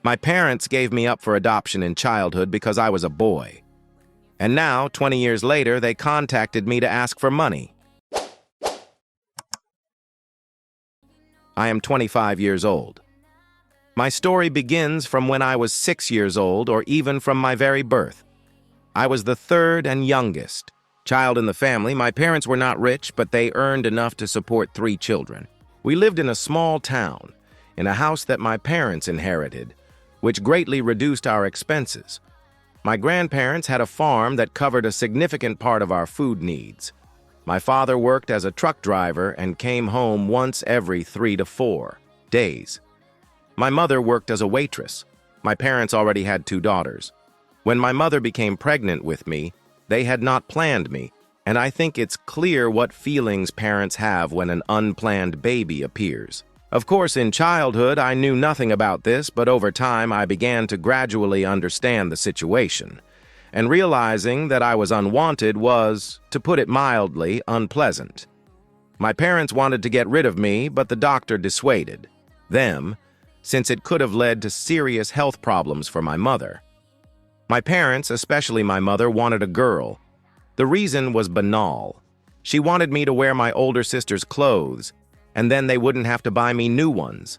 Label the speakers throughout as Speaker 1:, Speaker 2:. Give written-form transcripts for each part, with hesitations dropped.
Speaker 1: My parents gave me up for adoption in childhood because I was a boy. And now, 20 years later, they contacted me to ask for money. I am 25 years old. My story begins from when I was 6 years old, or even from my very birth. I was the third and youngest child in the family. My parents were not rich, but they earned enough to support 3 children. We lived in a small town, in a house that my parents inherited, which greatly reduced our expenses. My grandparents had a farm that covered a significant part of our food needs. My father worked as a truck driver and came home once every 3 to 4 days. My mother worked as a waitress. My parents already had 2 daughters. When my mother became pregnant with me, they had not planned me, and I think it's clear what feelings parents have when an unplanned baby appears. Of course, in childhood, I knew nothing about this, but over time, I began to gradually understand the situation. And realizing that I was unwanted was, to put it mildly, unpleasant. My parents wanted to get rid of me, but the doctor dissuaded them, since it could have led to serious health problems for my mother. My parents, especially my mother, wanted a girl. The reason was banal. She wanted me to wear my older sister's clothes, and then they wouldn't have to buy me new ones.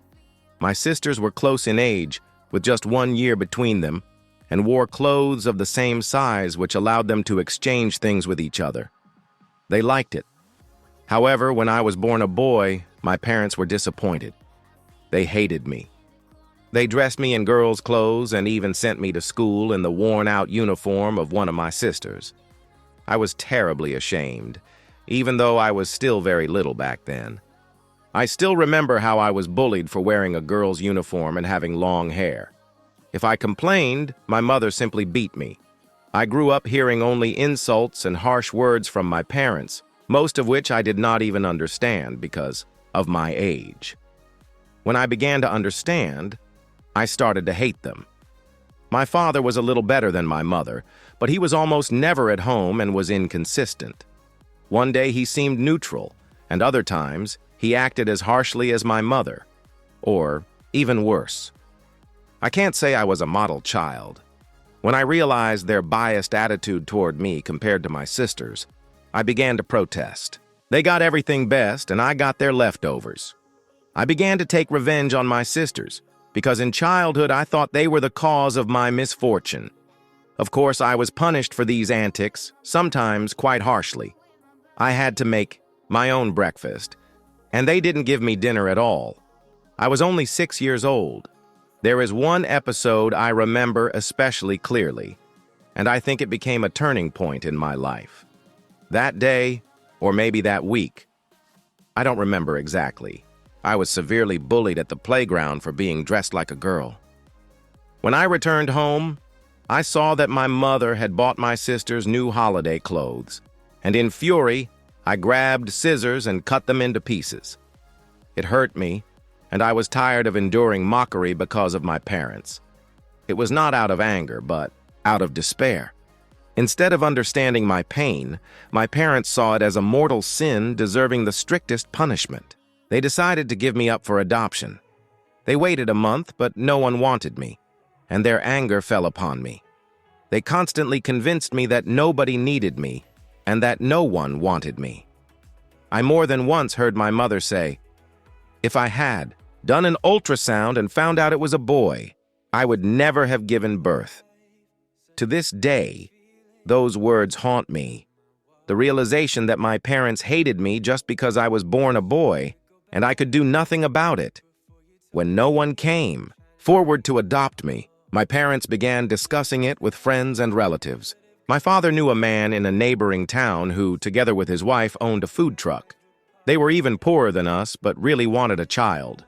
Speaker 1: My sisters were close in age, with just 1 year between them, and wore clothes of the same size, which allowed them to exchange things with each other. They liked it. However, when I was born a boy, my parents were disappointed. They hated me. They dressed me in girls' clothes and even sent me to school in the worn-out uniform of one of my sisters. I was terribly ashamed, even though I was still very little back then. I still remember how I was bullied for wearing a girl's uniform and having long hair. If I complained, my mother simply beat me. I grew up hearing only insults and harsh words from my parents, most of which I did not even understand because of my age. When I began to understand, I started to hate them. My father was a little better than my mother, but he was almost never at home and was inconsistent. One day he seemed neutral, and other times he acted as harshly as my mother, or even worse. I can't say I was a model child. When I realized their biased attitude toward me compared to my sisters, I began to protest. They got everything best, and I got their leftovers. I began to take revenge on my sisters, because in childhood I thought they were the cause of my misfortune. Of course, I was punished for these antics, sometimes quite harshly. I had to make my own breakfast, and they didn't give me dinner at all. I was only 6 years old. There is one episode I remember especially clearly, and I think it became a turning point in my life. That day, or maybe that week, I don't remember exactly. I was severely bullied at the playground for being dressed like a girl. When I returned home, I saw that my mother had bought my sisters new holiday clothes, and in fury, I grabbed scissors and cut them into pieces. It hurt me, and I was tired of enduring mockery because of my parents. It was not out of anger, but out of despair. Instead of understanding my pain, my parents saw it as a mortal sin deserving the strictest punishment. They decided to give me up for adoption. They waited a month, but no one wanted me, and their anger fell upon me. They constantly convinced me that nobody needed me, and that no one wanted me. I more than once heard my mother say, "If I had done an ultrasound and found out it was a boy, I would never have given birth." To this day, those words haunt me. The realization that my parents hated me just because I was born a boy, and I could do nothing about it. When no one came forward to adopt me, my parents began discussing it with friends and relatives. My father knew a man in a neighboring town who, together with his wife, owned a food truck. They were even poorer than us, but really wanted a child.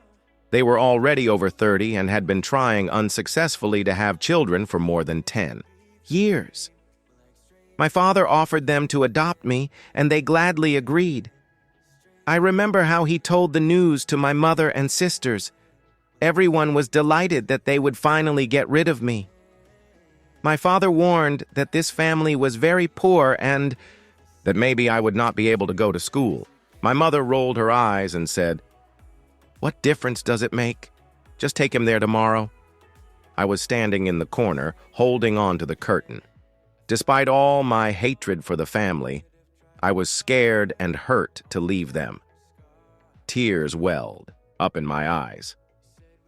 Speaker 1: They were already over 30 and had been trying unsuccessfully to have children for more than 10 years. My father offered them to adopt me, and they gladly agreed. I remember how he told the news to my mother and sisters. Everyone was delighted that they would finally get rid of me. My father warned that this family was very poor and that maybe I would not be able to go to school. My mother rolled her eyes and said, "What difference does it make? Just take him there tomorrow." I was standing in the corner, holding on to the curtain. Despite all my hatred for the family, I was scared and hurt to leave them. Tears welled up in my eyes.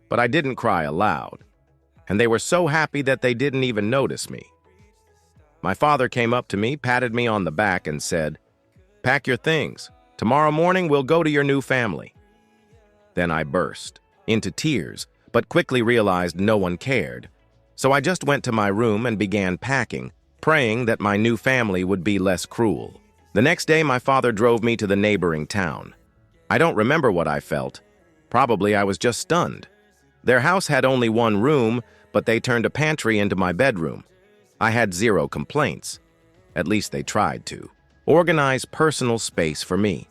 Speaker 1: But I didn't cry aloud, and they were so happy that they didn't even notice me. My father came up to me, patted me on the back, and said, "Pack your things. Tomorrow morning we'll go to your new family." Then I burst into tears, but quickly realized no one cared. So I just went to my room and began packing, praying that my new family would be less cruel. The next day, my father drove me to the neighboring town. I don't remember what I felt. Probably I was just stunned. Their house had only one room, but they turned a pantry into my bedroom. I had zero complaints. At least they tried to organize personal space for me.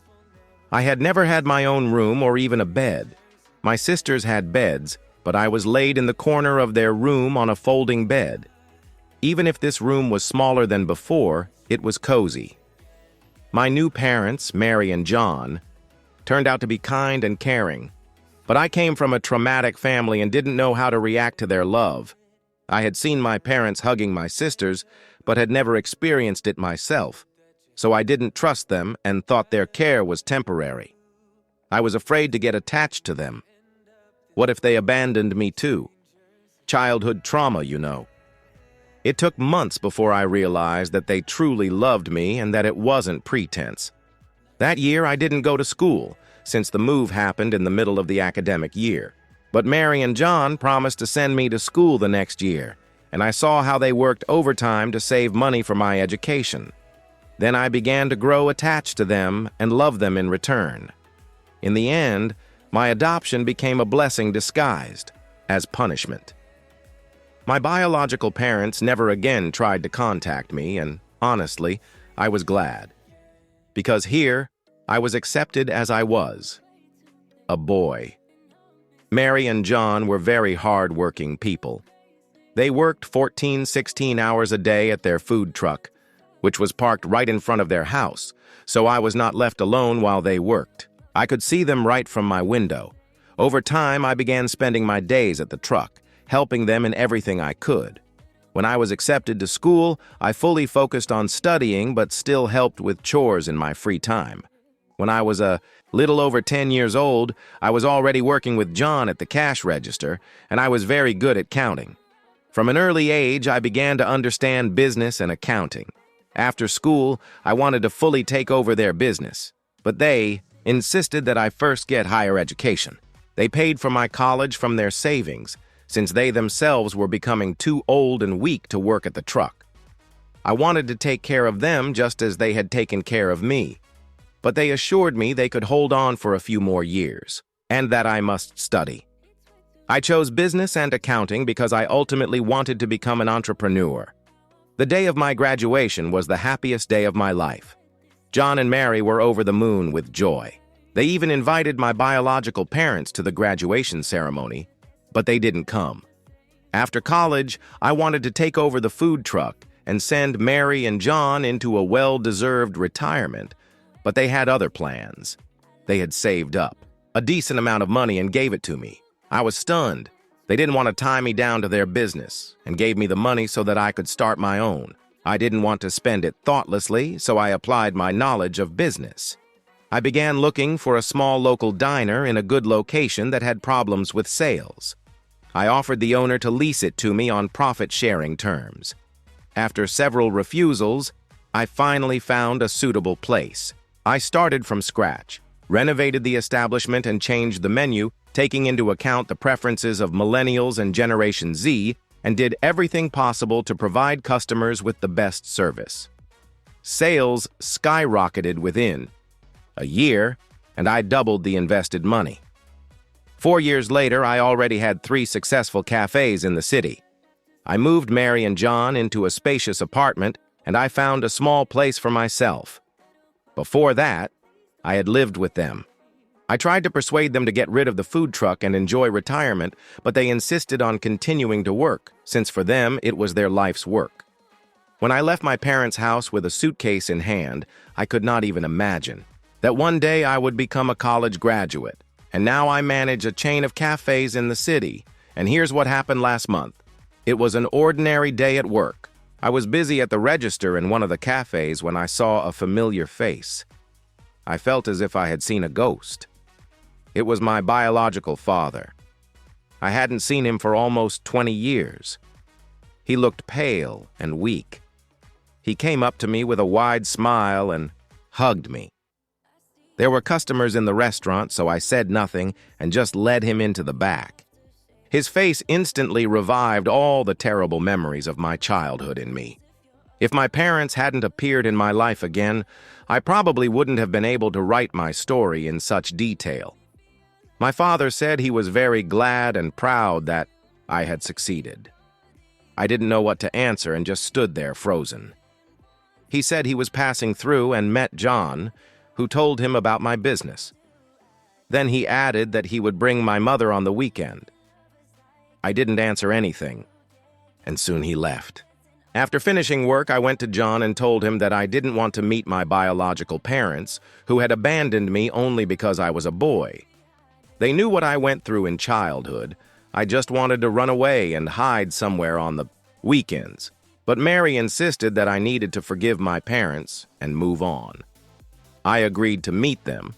Speaker 1: I had never had my own room or even a bed. My sisters had beds, but I was laid in the corner of their room on a folding bed. Even if this room was smaller than before, it was cozy. My new parents, Mary and John, turned out to be kind and caring, but I came from a traumatic family and didn't know how to react to their love. I had seen my parents hugging my sisters, but had never experienced it myself, so I didn't trust them and thought their care was temporary. I was afraid to get attached to them. What if they abandoned me too? Childhood trauma, you know. It took months before I realized that they truly loved me and that it wasn't pretense. That year, I didn't go to school, since the move happened in the middle of the academic year. But Mary and John promised to send me to school the next year, and I saw how they worked overtime to save money for my education. Then I began to grow attached to them and love them in return. In the end, my adoption became a blessing disguised as punishment. My biological parents never again tried to contact me, and honestly, I was glad. Because here, I was accepted as I was, a boy. Mary and John were very hard-working people. They worked 14, 16 hours a day at their food truck, which was parked right in front of their house, so I was not left alone while they worked. I could see them right from my window. Over time, I began spending my days at the truck, helping them in everything I could. When I was accepted to school, I fully focused on studying but still helped with chores in my free time. When I was a little over 10 years old, I was already working with John at the cash register, and I was very good at counting. From an early age, I began to understand business and accounting. After school, I wanted to fully take over their business, but they insisted that I first get higher education. They paid for my college from their savings, since they themselves were becoming too old and weak to work at the truck. I wanted to take care of them just as they had taken care of me, but they assured me they could hold on for a few more years, and that I must study. I chose business and accounting because I ultimately wanted to become an entrepreneur. The day of my graduation was the happiest day of my life. John and Mary were over the moon with joy. They even invited my biological parents to the graduation ceremony, but they didn't come. After college, I wanted to take over the food truck and send Mary and John into a well-deserved retirement, but they had other plans. They had saved up a decent amount of money and gave it to me. I was stunned. They didn't want to tie me down to their business and gave me the money so that I could start my own. I didn't want to spend it thoughtlessly, so I applied my knowledge of business. I began looking for a small local diner in a good location that had problems with sales. I offered the owner to lease it to me on profit-sharing terms. After several refusals, I finally found a suitable place. I started from scratch, renovated the establishment and changed the menu, taking into account the preferences of millennials and Generation Z, and did everything possible to provide customers with the best service. Sales skyrocketed within a year, and I doubled the invested money. 4 years later, I already had 3 successful cafes in the city. I moved Mary and John into a spacious apartment, and I found a small place for myself. Before that, I had lived with them. I tried to persuade them to get rid of the food truck and enjoy retirement, but they insisted on continuing to work, since for them it was their life's work. When I left my parents' house with a suitcase in hand, I could not even imagine that one day I would become a college graduate, and now I manage a chain of cafes in the city. And here's what happened last month. It was an ordinary day at work. I was busy at the register in one of the cafes when I saw a familiar face. I felt as if I had seen a ghost. It was my biological father. I hadn't seen him for almost 20 years. He looked pale and weak. He came up to me with a wide smile and hugged me. There were customers in the restaurant, so I said nothing and just led him into the back. His face instantly revived all the terrible memories of my childhood in me. If my parents hadn't appeared in my life again, I probably wouldn't have been able to write my story in such detail. My father said he was very glad and proud that I had succeeded. I didn't know what to answer and just stood there frozen. He said he was passing through and met John, who told him about my business. Then he added that he would bring my mother on the weekend. I didn't answer anything, and soon he left. After finishing work, I went to John and told him that I didn't want to meet my biological parents, who had abandoned me only because I was a boy. They knew what I went through in childhood. I just wanted to run away and hide somewhere on the weekends. But Mary insisted that I needed to forgive my parents and move on. I agreed to meet them,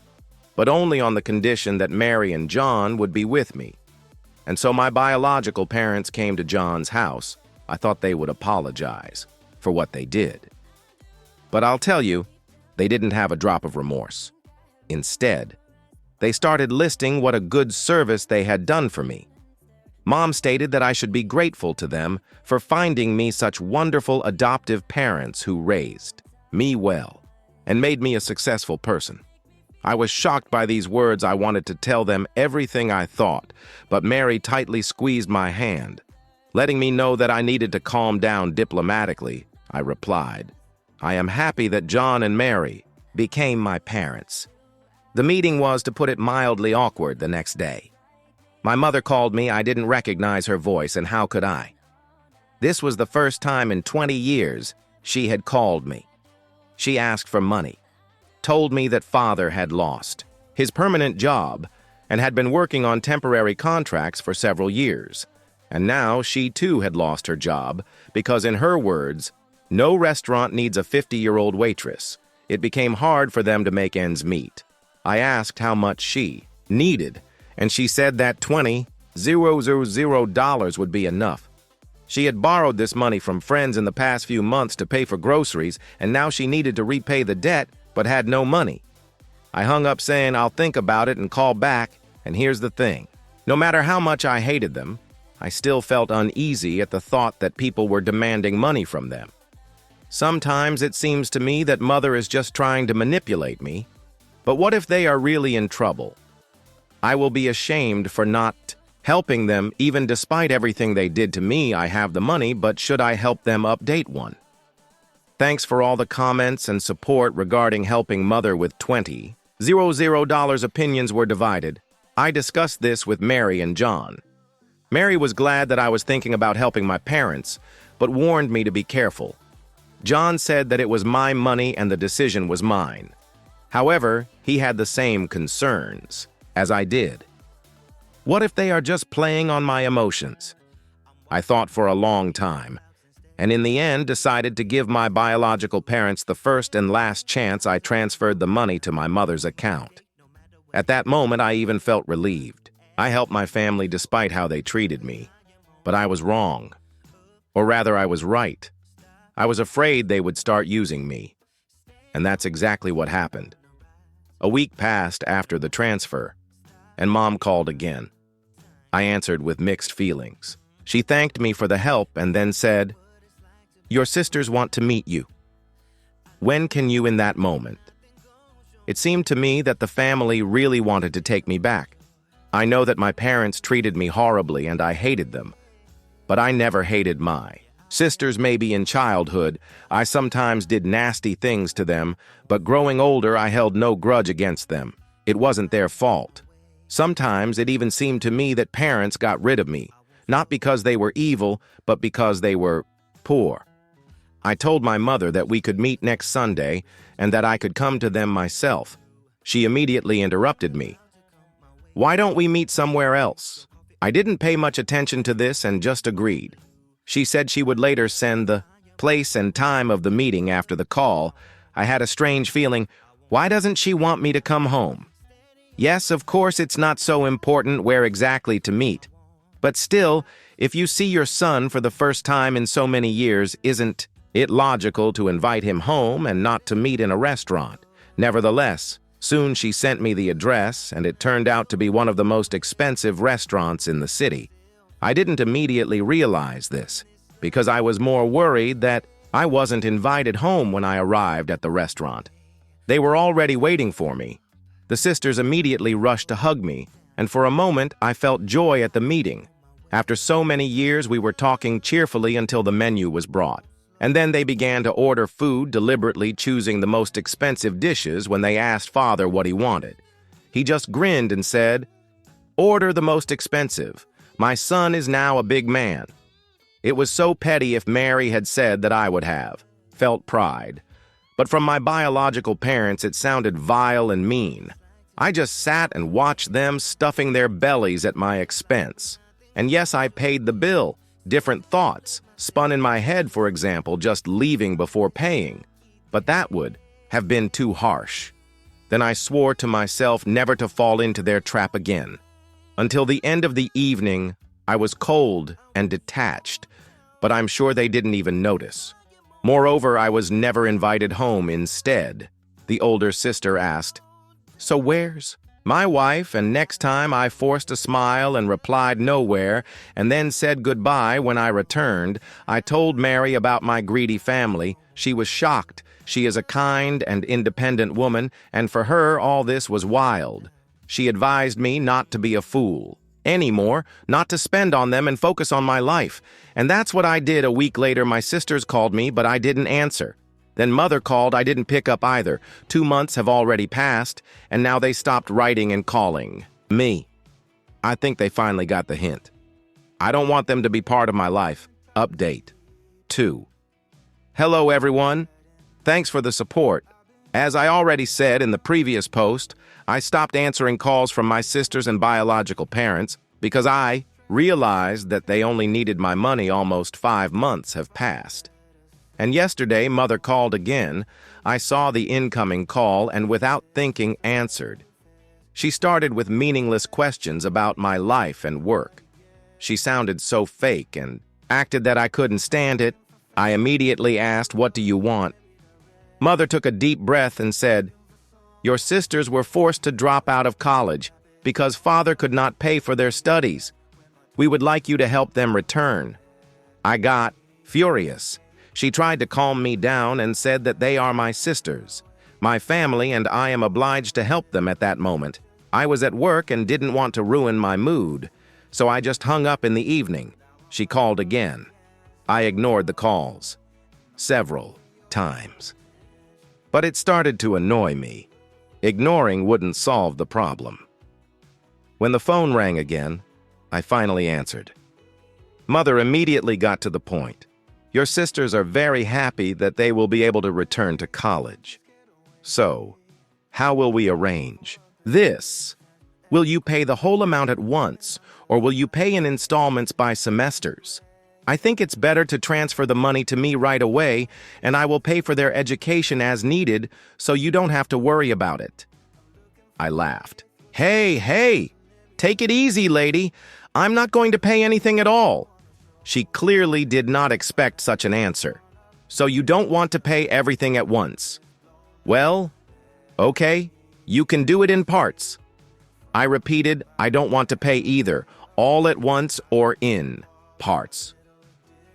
Speaker 1: but only on the condition that Mary and John would be with me. And so my biological parents came to John's house. I thought they would apologize for what they did. But I'll tell you, they didn't have a drop of remorse. Instead, they started listing what a good service they had done for me. Mom stated that I should be grateful to them for finding me such wonderful adoptive parents who raised me well and made me a successful person. I was shocked by these words. I wanted to tell them everything I thought, but Mary tightly squeezed my hand. Letting me know that I needed to calm down diplomatically, I replied, "I am happy that John and Mary became my parents." The meeting was, to put it mildly, awkward the next day. My mother called me. I didn't recognize her voice, and how could I? This was the first time in 20 years she had called me. She asked for money, told me that father had lost his permanent job and had been working on temporary contracts for several years. And now she too had lost her job because, in her words, no restaurant needs a 50-year-old waitress. It became hard for them to make ends meet. I asked how much she needed, and she said that $20,000 would be enough. She had borrowed this money from friends in the past few months to pay for groceries, and now she needed to repay the debt but had no money. I hung up saying I'll think about it and call back, and here's the thing. No matter how much I hated them, I still felt uneasy at the thought that people were demanding money from them. Sometimes it seems to me that mother is just trying to manipulate me, but what if they are really in trouble? I will be ashamed for not helping them. Even despite everything they did to me, I have the money, but should I help them update one? Thanks for all the comments and support regarding helping mother with $20,000. Opinions were divided. I discussed this with Mary and John. Mary was glad that I was thinking about helping my parents, but warned me to be careful. John said that it was my money and the decision was mine. However, he had the same concerns as I did. What if they are just playing on my emotions? I thought for a long time, and in the end decided to give my biological parents the first and last chance. I transferred the money to my mother's account. At that moment, I even felt relieved. I helped my family despite how they treated me, but I was wrong. Or rather, I was right. I was afraid they would start using me, and that's exactly what happened. A week passed after the transfer, and Mom called again. I answered with mixed feelings. She thanked me for the help and then said, "Your sisters want to meet you. When can you?" In that moment, it seemed to me that the family really wanted to take me back. I know that my parents treated me horribly and I hated them, but I never hated my sisters. Maybe in childhood, I sometimes did nasty things to them, but growing older, I held no grudge against them. It wasn't their fault. Sometimes it even seemed to me that parents got rid of me, not because they were evil, but because they were poor. I told my mother that we could meet next Sunday and that I could come to them myself. She immediately interrupted me. "Why don't we meet somewhere else?" I didn't pay much attention to this and just agreed. She said she would later send the place and time of the meeting after the call. I had a strange feeling. Why doesn't she want me to come home? Yes, of course it's not so important where exactly to meet. But still, if you see your son for the first time in so many years, isn't it logical to invite him home and not to meet in a restaurant? Nevertheless, soon she sent me the address, and it turned out to be one of the most expensive restaurants in the city. I didn't immediately realize this, because I was more worried that I wasn't invited home when I arrived at the restaurant. They were already waiting for me. The sisters immediately rushed to hug me, and for a moment I felt joy at the meeting. After so many years, we were talking cheerfully until the menu was brought. And then they began to order food, deliberately choosing the most expensive dishes when they asked Father what he wanted. He just grinned and said, "Order the most expensive. My son is now a big man." It was so petty. If Mary had said that, I would have felt pride. But from my biological parents, it sounded vile and mean. I just sat and watched them stuffing their bellies at my expense. And yes, I paid the bill. Different thoughts spun in my head, for example, just leaving before paying. But that would have been too harsh. Then I swore to myself never to fall into their trap again. Until the end of the evening, I was cold and detached, but I'm sure they didn't even notice. Moreover, I was never invited home. Instead, the older sister asked, "So where's my wife?" And next time I forced a smile and replied nowhere, and then said goodbye. When I returned, I told Mary about my greedy family. She was shocked. She is a kind and independent woman, and for her all this was wild. She advised me not to be a fool anymore, not to spend on them and focus on my life. And that's what I did. A week later, my sisters called me, but I didn't answer. Then Mother called. I didn't pick up either. 2 months have already passed, and now they stopped writing and calling me. I think they finally got the hint. I don't want them to be part of my life. Update 2. Hello, everyone. Thanks for the support. As I already said in the previous post, I stopped answering calls from my sisters and biological parents because I realized that they only needed my money. Almost 5 months have passed. And yesterday, Mother called again. I saw the incoming call and without thinking answered. She started with meaningless questions about my life and work. She sounded so fake and acted that I couldn't stand it. I immediately asked, "What do you want?" Mother took a deep breath and said, "Your sisters were forced to drop out of college because Father could not pay for their studies. We would like you to help them return." I got furious. She tried to calm me down and said that they are my sisters, my family, and I am obliged to help them at that moment. I was at work and didn't want to ruin my mood, so I just hung up in the evening. She called again. I ignored the calls several times. But it started to annoy me. Ignoring wouldn't solve the problem. When the phone rang again, I finally answered. Mother immediately got to the point. "Your sisters are very happy that they will be able to return to college. So, how will we arrange this? Will you pay the whole amount at once, or will you pay in installments by semesters? I think it's better to transfer the money to me right away, and I will pay for their education as needed, so you don't have to worry about it." I laughed. Hey, take it easy, lady. I'm not going to pay anything at all." She clearly did not expect such an answer. "So you don't want to pay everything at once? Well, okay, you can do it in parts." I repeated, "I don't want to pay either, all at once or in parts.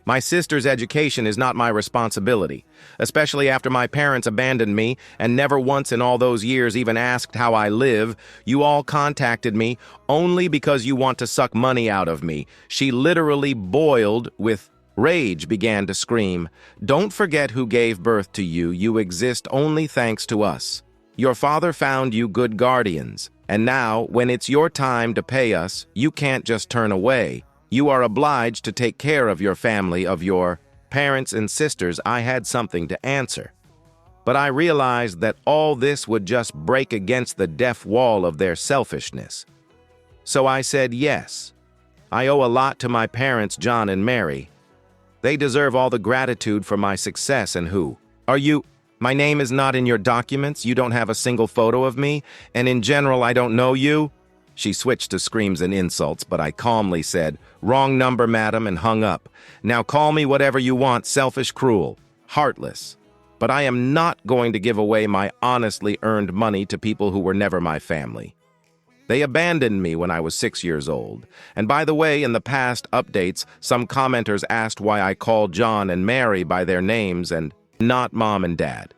Speaker 1: My sister's education is not my responsibility, especially after my parents abandoned me and never once in all those years even asked how I live. You all contacted me only because you want to suck money out of me." She literally boiled with rage, began to scream. "Don't forget who gave birth to you. You exist only thanks to us. Your father found you good guardians, and now, when it's your time to pay us, you can't just turn away. You are obliged to take care of your family, of your parents and sisters." I had something to answer, but I realized that all this would just break against the deaf wall of their selfishness. So I said yes. I owe a lot to my parents, John and Mary. They deserve all the gratitude for my success. And who are you? My name is not in your documents, you don't have a single photo of me, and in general I don't know you." She switched to screams and insults, but I calmly said, "Wrong number, madam," and hung up. "Now call me whatever you want, selfish, cruel, heartless. But I am not going to give away my honestly earned money to people who were never my family. They abandoned me when I was 6 years old. And by the way, in the past updates, some commenters asked why I called John and Mary by their names and not Mom and Dad.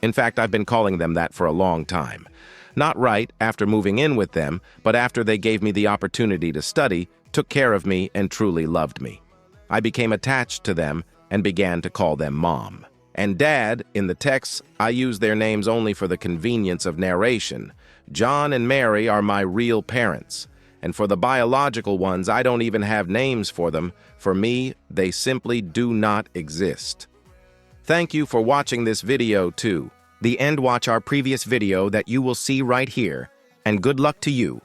Speaker 1: In fact, I've been calling them that for a long time. Not right after moving in with them, but after they gave me the opportunity to study, took care of me, and truly loved me. I became attached to them and began to call them Mom. And Dad, in the texts, I use their names only for the convenience of narration. John and Mary are my real parents. And for the biological ones, I don't even have names for them. For me, they simply do not exist. Thank you for watching this video too. The end, watch our previous video that you will see right here. And good luck to you.